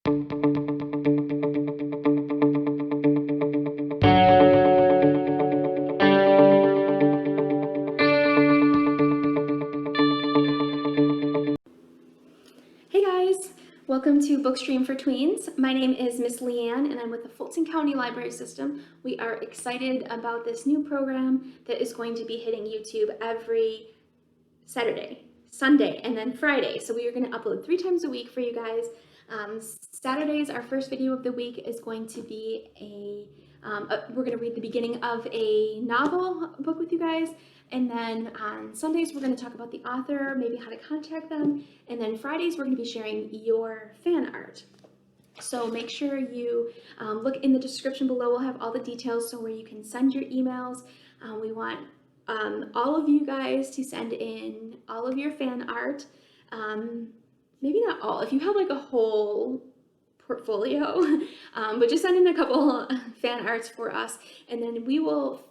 Hey guys, welcome to Bookstream for Tweens. My name is Miss Leanne and I'm with the Fulton County Library System. We are excited about this new program that is going to be hitting YouTube every Saturday, Sunday, and then Friday. So we are going to upload 3 times a week for you guys. Saturdays, our first video of the week is going to be we're going to read the beginning of a novel book with you guys. And then on Sundays, we're going to talk about the author, maybe how to contact them. And then Fridays, we're going to be sharing your fan art. So make sure you look in the description below. We'll have all the details so where you can send your emails. We want all of you guys to send in all of your fan art. Maybe not all. If you have like a whole portfolio, but just send in a couple fan arts for us. And then we will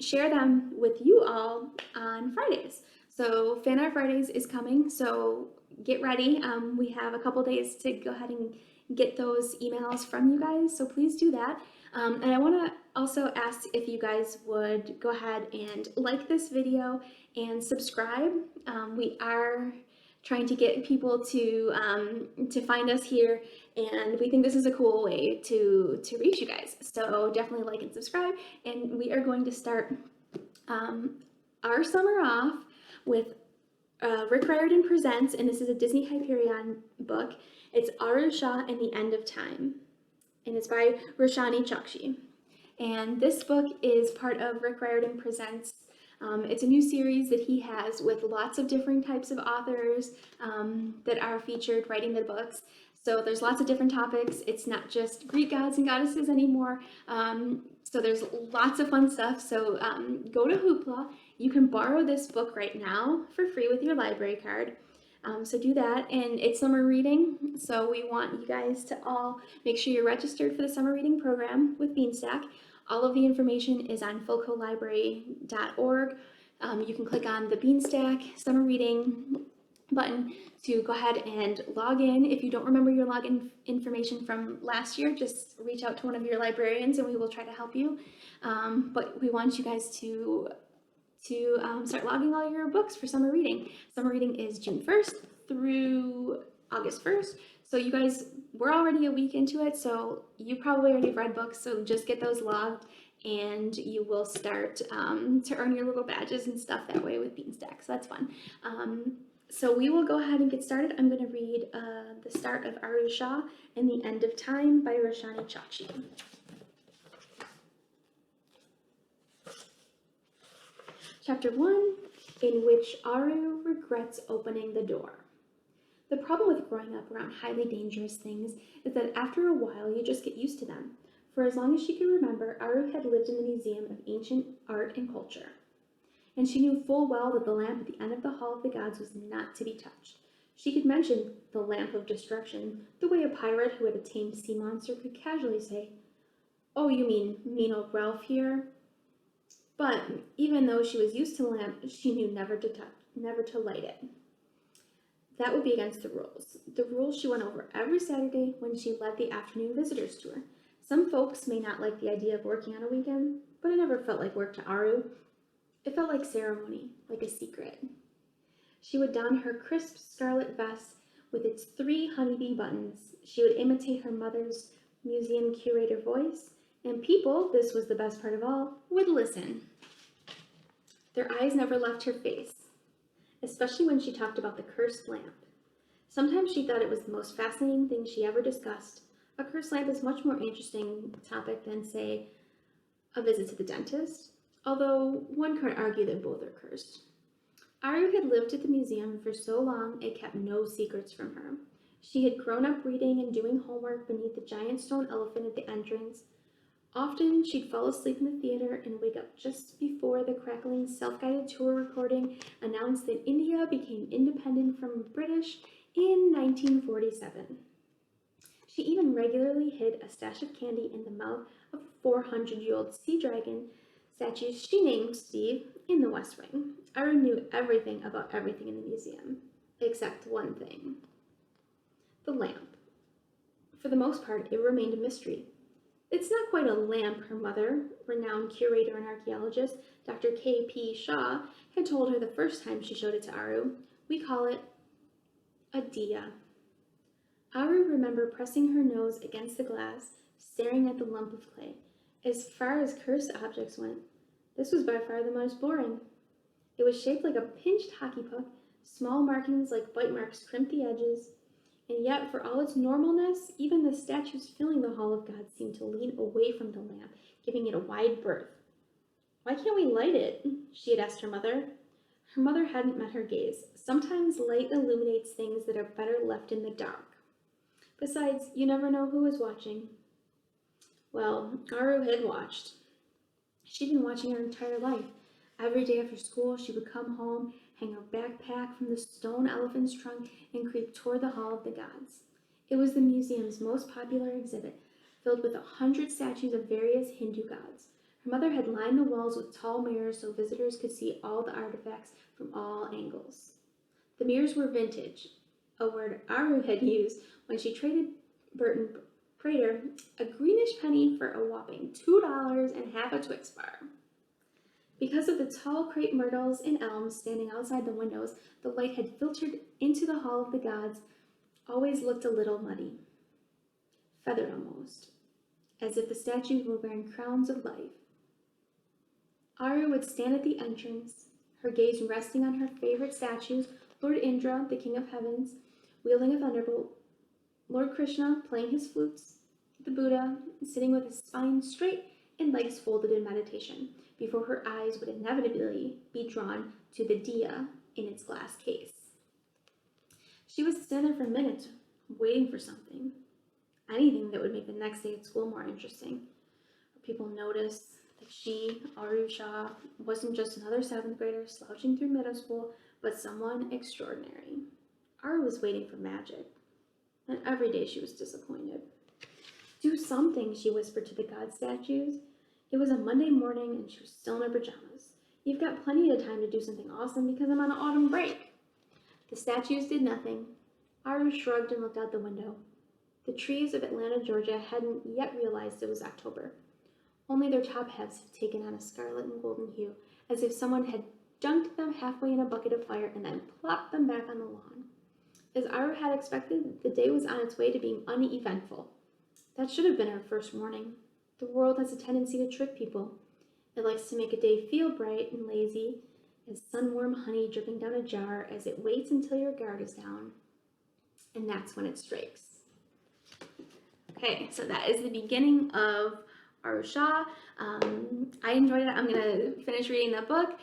share them with you all on Fridays. So Fan Art Fridays is coming, so get ready. We have a couple days to go ahead and get those emails from you guys, so please do that. And I want to also ask if you guys would go ahead and like this video and subscribe. We are trying to get people to find us here, and we think this is a cool way to reach you guys. So definitely like and subscribe, and we are going to start our summer off with Rick Riordan Presents, and this is a Disney Hyperion book. It's Aru Shah and the End of Time, and it's by Roshani Chokshi. And this book is part of Rick Riordan Presents. It's a new series that he has with lots of different types of authors that are featured writing the books. So there's lots of different topics. It's not just Greek gods and goddesses anymore. So there's lots of fun stuff. So go to Hoopla. You can borrow this book right now for free with your library card. So do that, and it's summer reading, so we want you guys to all make sure you're registered for the summer reading program with Beanstack. All of the information is on fulcolibrary.org. You can click on the Beanstack summer reading button to go ahead and log in. If you don't remember your login information from last year, just reach out to one of your librarians and we will try to help you. But we want you guys to start logging all your books for summer reading. Summer reading is June 1st through August 1st. So you guys, we're already a week into it, so you probably already read books, so just get those logged and you will start to earn your little badges and stuff that way with Beanstack, so that's fun. So we will go ahead and get started. I'm going to read the start of Aru Shah and the End of Time by Roshani Chokshi. Chapter 1, in which Aru regrets opening the door. The problem with growing up around highly dangerous things is that after a while you just get used to them. For as long as she could remember, Aru had lived in the Museum of Ancient Art and Culture, and she knew full well that the lamp at the end of the Hall of the Gods was not to be touched. She could mention the Lamp of Destruction the way a pirate who had a tamed sea monster could casually say, "Oh, you mean old Ralph here?" But even though she was used to the lamp, she knew never to light it. That would be against the rules. The rules she went over every Saturday when she led the afternoon visitors tour. Some folks may not like the idea of working on a weekend, but it never felt like work to Aru. It felt like ceremony, like a secret. She would don her crisp scarlet vest with its 3 honeybee buttons. She would imitate her mother's museum curator voice, and people, this was the best part of all, would listen. Their eyes never left her face, especially when she talked about the cursed lamp. Sometimes she thought it was the most fascinating thing she ever discussed. A cursed lamp is much more interesting topic than, say, a visit to the dentist, although one could argue that both are cursed. Aru had lived at the museum for so long it kept no secrets from her. She had grown up reading and doing homework beneath the giant stone elephant at the entrance. Often she'd fall asleep in the theater and wake up just before the crackling self-guided tour recording announced that India became independent from the British in 1947. She even regularly hid a stash of candy in the mouth of a 400-year-old sea dragon statue she named Steve in the West Wing. Aru knew everything about everything in the museum, except one thing: the lamp. For the most part, it remained a mystery. It's not quite a lamp, her mother, renowned curator and archaeologist Dr. K.P. Shaw, had told her the first time she showed it to Aru. We call it a dia. Aru remembered pressing her nose against the glass, staring at the lump of clay. As far as cursed objects went, this was by far the most boring. It was shaped like a pinched hockey puck, small markings like bite marks crimped the edges, and yet for all its normalness, even the statues filling the Hall of God seemed to lean away from the lamp, giving it a wide berth. "Why can't we light it?" she had asked her mother. Her mother hadn't met her gaze. Sometimes light illuminates things that are better left in the dark. Besides, you never know who is watching. Well, Aru had watched. She'd been watching her entire life. Every day after school, she would come home, hang her backpack from the stone elephant's trunk, and creep toward the Hall of the Gods. It was the museum's most popular exhibit, filled with 100 statues of various Hindu gods. Her mother had lined the walls with tall mirrors so visitors could see all the artifacts from all angles. The mirrors were vintage, a word Aru had used when she traded Burton Prater a greenish penny for a whopping $2 and half a Twix bar. Because of the tall crepe myrtles and elms standing outside the windows, the light had filtered into the Hall of the Gods, always looked a little muddy, feathered almost, as if the statues were wearing crowns of life. Aru would stand at the entrance, her gaze resting on her favorite statues, Lord Indra, the King of Heavens, wielding a thunderbolt, Lord Krishna playing his flutes, the Buddha sitting with his spine straight and legs folded in meditation, before her eyes would inevitably be drawn to the dia in its glass case. She would stand there for minutes, waiting for something, anything that would make the next day at school more interesting. People noticed that she, Aru Shah, wasn't just another 7th grader slouching through middle school, but someone extraordinary. Aru was waiting for magic, and every day she was disappointed. "Do something," she whispered to the god statues. It was a Monday morning, and she was still in her pajamas. "You've got plenty of time to do something awesome because I'm on an autumn break." The statues did nothing. Aru shrugged and looked out the window. The trees of Atlanta, Georgia hadn't yet realized it was October. Only their top halves had taken on a scarlet and golden hue, as if someone had dunked them halfway in a bucket of fire and then plopped them back on the lawn. As Aru had expected, the day was on its way to being uneventful. That should have been her first warning. The world has a tendency to trick people. It likes to make a day feel bright and lazy, as sunwarm honey dripping down a jar as it waits until your guard is down. And that's when it strikes. Okay, so that is the beginning of Aru Shah. I enjoyed it. I'm going to finish reading that book.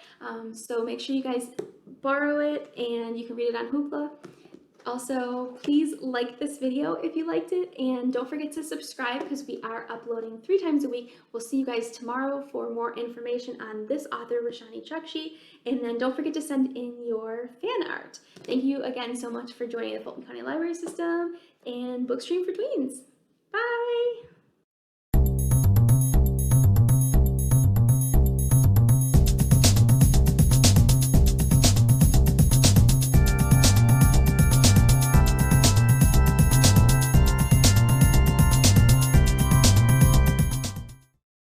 So make sure you guys borrow it and you can read it on Hoopla. Also, please like this video if you liked it, and don't forget to subscribe because we are uploading 3 times a week. We'll see you guys tomorrow for more information on this author, Roshani Chokshi, and then don't forget to send in your fan art. Thank you again so much for joining the Fulton County Library System and Bookstream for Tweens. Bye!